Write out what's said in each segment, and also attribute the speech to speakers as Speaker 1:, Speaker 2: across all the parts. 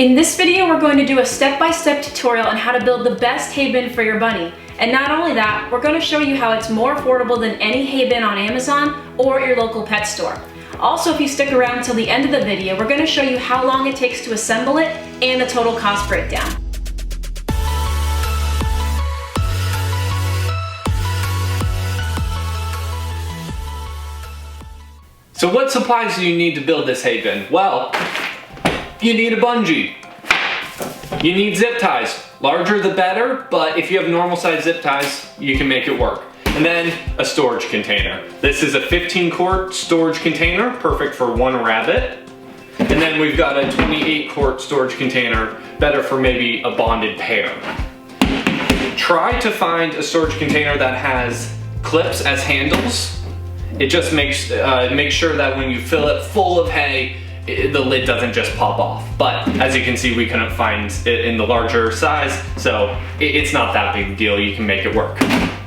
Speaker 1: In this video, we're going to do a step-by-step tutorial on how to build the best hay bin for your bunny. And not only that, we're going to show you how it's more affordable than any hay bin on Amazon or your local pet store. Also, if you stick around till the end of the video, we're going to show you how long it takes to assemble it and the total cost breakdown.
Speaker 2: So what supplies do you need to build this hay bin? Well, you need a bungee. You need zip ties. Larger the better, but if you have normal size zip ties, you can make it work. And then a storage container. This is a 15-quart storage container, perfect for one rabbit. And then we've got a 28-quart storage container, better for maybe a bonded pair. Try to find a storage container that has clips as handles. It just makes sure that when you fill it full of hay, the lid doesn't just pop off. But as you can see, we couldn't find it in the larger size, so it's not that big a deal. You can make it work.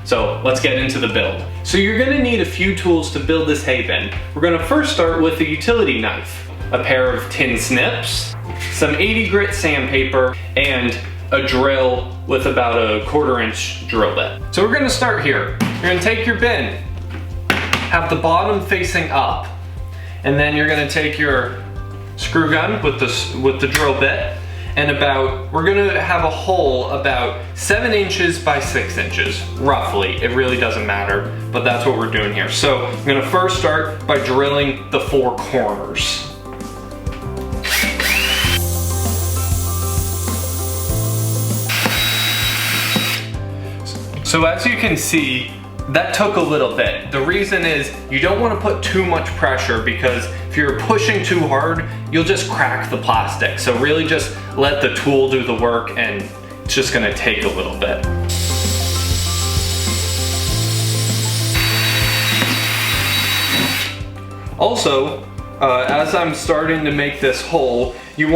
Speaker 2: So let's get into the build. So you're gonna need a few tools to build this hay bin. We're gonna first start with a utility knife, a pair of tin snips, some 80 grit sandpaper, and a drill with about a 1/4 inch drill bit. So we're gonna start here. You're gonna take your bin, have the bottom facing up, and then you're gonna take your screw gun with the drill bit, and we're gonna have a hole about 7 inches by 6 inches, roughly. It really doesn't matter, but that's what we're doing here. So I'm gonna first start by drilling the 4 corners. So as you can see, that took a little bit. The reason is you don't want to put too much pressure, because if you're pushing too hard, you'll just crack the plastic. So really just let the tool do the work, and it's just gonna take a little bit. Also, as I'm starting to make this hole, you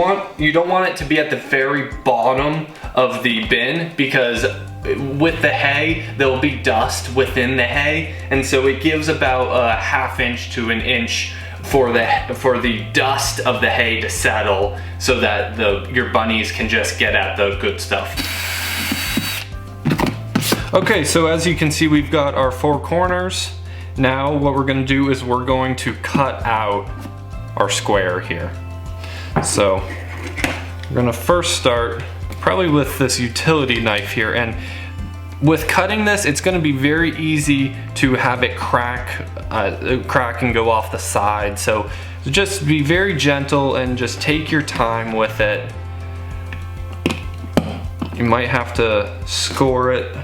Speaker 2: don't want it to be at the very bottom of the bin, because with the hay, there'll be dust within the hay, and so it gives about a 1/2 inch to 1 inch for the dust of the hay to settle, so that your bunnies can just get at the good stuff. Okay, so as you can see, we've got our 4 corners. Now what we're gonna do is we're going to cut out our square here. So we're gonna first start probably with this utility knife here, and with cutting this, it's gonna be very easy to have it crack and go off the side. So just be very gentle and just take your time with it. You might have to score it.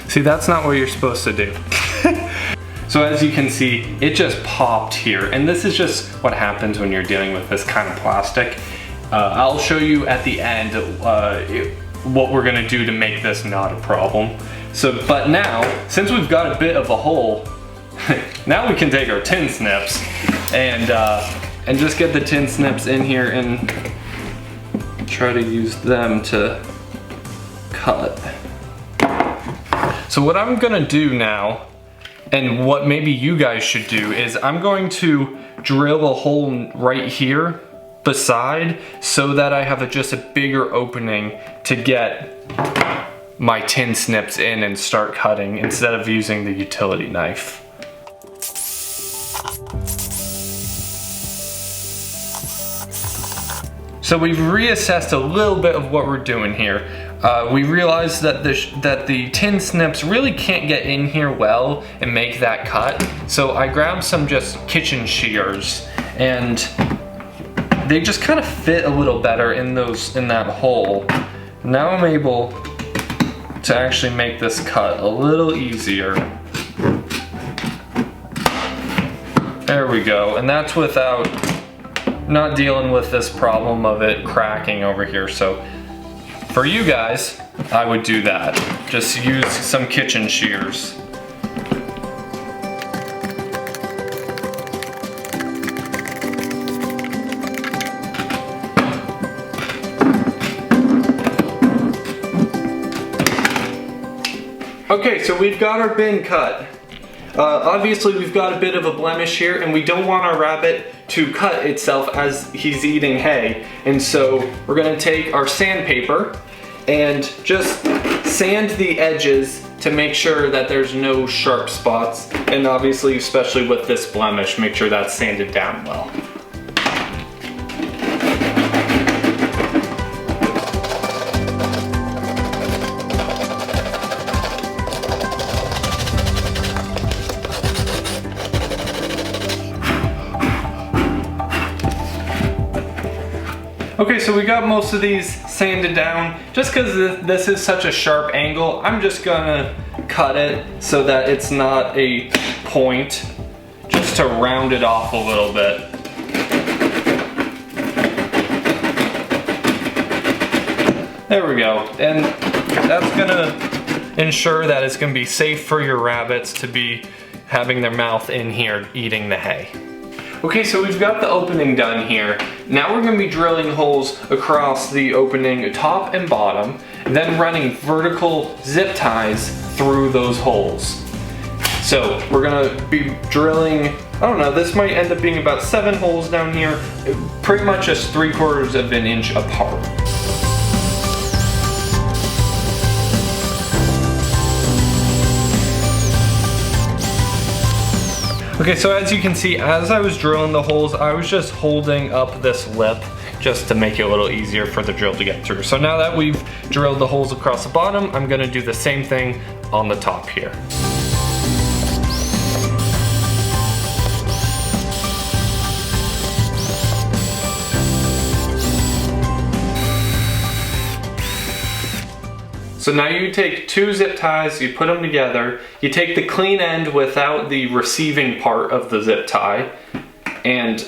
Speaker 2: See, that's not what you're supposed to do. So as you can see, it just popped here, and this is just what happens when you're dealing with this kind of plastic. I'll show you at the end what we're gonna do to make this not a problem. But now, since we've got a bit of a hole, now we can take our tin snips and just get the tin snips in here and try to use them to cut. So what I'm gonna do now, and what maybe you guys should do, is I'm going to drill a hole right here beside, so that I have just a bigger opening to get my tin snips in and start cutting, instead of using the utility knife. So we've reassessed a little bit of what we're doing here. We realized that the tin snips really can't get in here well and make that cut. So I grabbed some just kitchen shears, and they just kind of fit a little better in that hole. Now I'm able to actually make this cut a little easier. There we go, and that's without not dealing with this problem of it cracking over here. So for you guys, I would do that. Just use some kitchen shears. Okay, so we've got our bin cut. Obviously we've got a bit of a blemish here, and we don't want our rabbit to cut itself as he's eating hay. And so we're gonna take our sandpaper and just sand the edges to make sure that there's no sharp spots. And obviously, especially with this blemish, make sure that's sanded down well. Okay, so we got most of these sanded down. Just because this is such a sharp angle, I'm just gonna cut it so that it's not a point, just to round it off a little bit. There we go, and that's gonna ensure that it's gonna be safe for your rabbits to be having their mouth in here eating the hay. Okay, so we've got the opening done here. Now we're gonna be drilling holes across the opening top and bottom, then running vertical zip ties through those holes. So we're gonna be drilling, I don't know, this might end up being about 7 holes down here, pretty much just 3/4 of an inch apart. Okay, so as you can see, as I was drilling the holes, I was just holding up this lip just to make it a little easier for the drill to get through. So now that we've drilled the holes across the bottom, I'm gonna do the same thing on the top here. So now you take 2 zip ties, you put them together, you take the clean end without the receiving part of the zip tie, and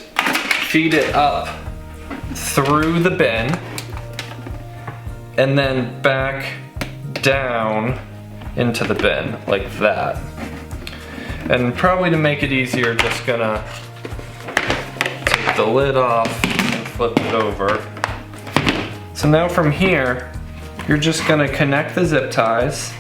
Speaker 2: feed it up through the bin, and then back down into the bin, like that. And probably to make it easier, just gonna take the lid off and flip it over. So now from here, you're just gonna connect the zip ties.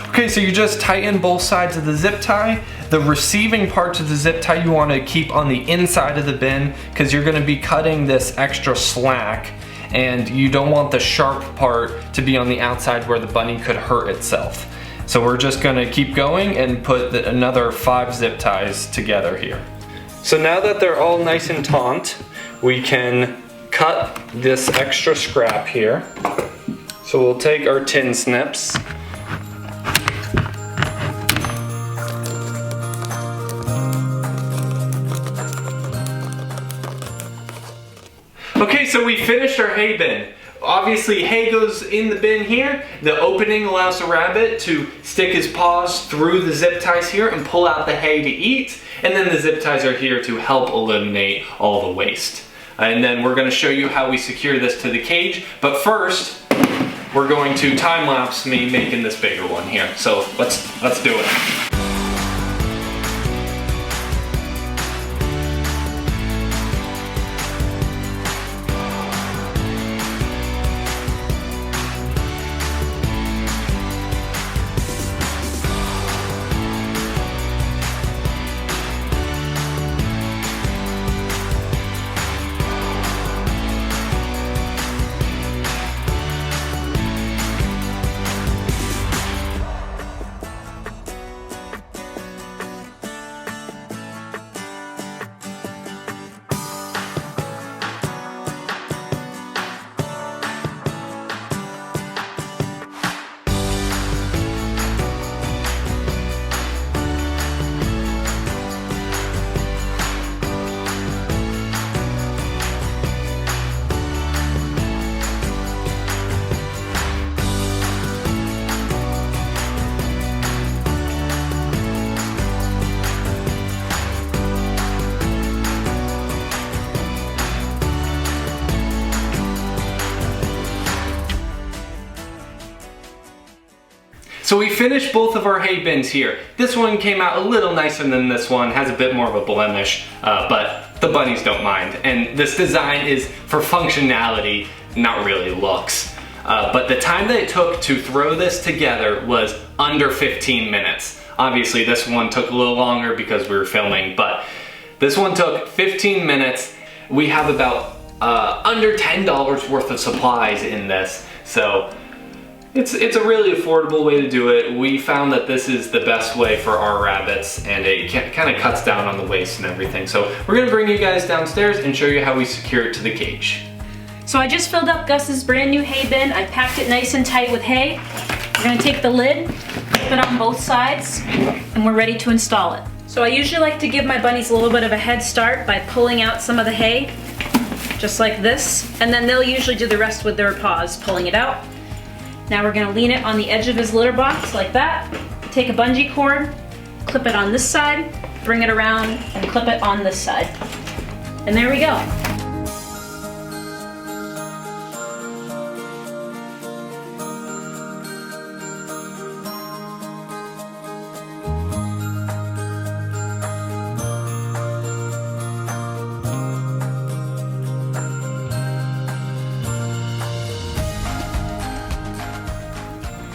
Speaker 2: Okay, so you just tighten both sides of the zip tie. The receiving parts of the zip tie you wanna keep on the inside of the bin because you're gonna be cutting this extra slack, and you don't want the sharp part to be on the outside where the bunny could hurt itself. So we're just gonna keep going and put another 5 zip ties together here. So now that they're all nice and taut, we can cut this extra scrap here. So we'll take our tin snips. Okay, so we finished our hay bin. Obviously, hay goes in the bin here. The opening allows the rabbit to stick his paws through the zip ties here and pull out the hay to eat. And then the zip ties are here to help eliminate all the waste. And then we're going to show you how we secure this to the cage. But first, we're going to time lapse me making this bigger one here. So let's do it. So we finished both of our hay bins here. This one came out a little nicer than this one, has a bit more of a blemish, but the bunnies don't mind. And this design is for functionality, not really looks. But the time that it took to throw this together was under 15 minutes. Obviously this one took a little longer because we were filming, but this one took 15 minutes. We have about under $10 worth of supplies in this, so it's a really affordable way to do it. We found that this is the best way for our rabbits, and it kind of cuts down on the waste and everything. So we're gonna bring you guys downstairs and show you how we secure it to the cage.
Speaker 1: So I just filled up Gus's brand new hay bin. I packed it nice and tight with hay. We're gonna take the lid, put it on both sides, and we're ready to install it. So I usually like to give my bunnies a little bit of a head start by pulling out some of the hay, just like this, and then they'll usually do the rest with their paws, pulling it out. Now we're gonna lean it on the edge of his litter box like that. Take a bungee cord, clip it on this side, bring it around, and clip it on this side. And there we go.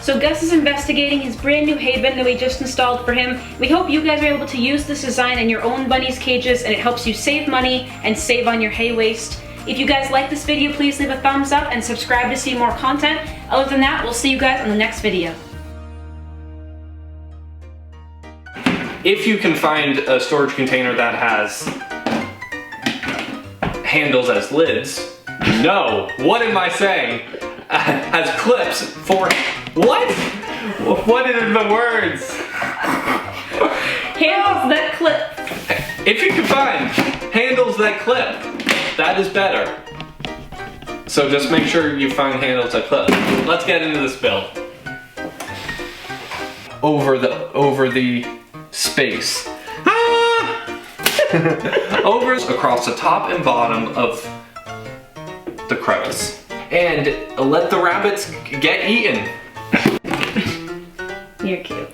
Speaker 1: So Gus is investigating his brand new hay bin that we just installed for him. We hope you guys are able to use this design in your own bunnies cages, and it helps you save money and save on your hay waste. If you guys like this video, please leave a thumbs up and subscribe to see more content. Other than that, we'll see you guys on the next video.
Speaker 2: If you can find a storage container that has handles as lids, no, what am I saying? Has clips for, what? What are the words?
Speaker 1: Handles that clip.
Speaker 2: If you can find handles that clip, that is better. So just make sure you find handles that clip. Let's get into this build. Over the space. Over across the top and bottom of the crevice. And let the rabbits get eaten.
Speaker 1: You're cute.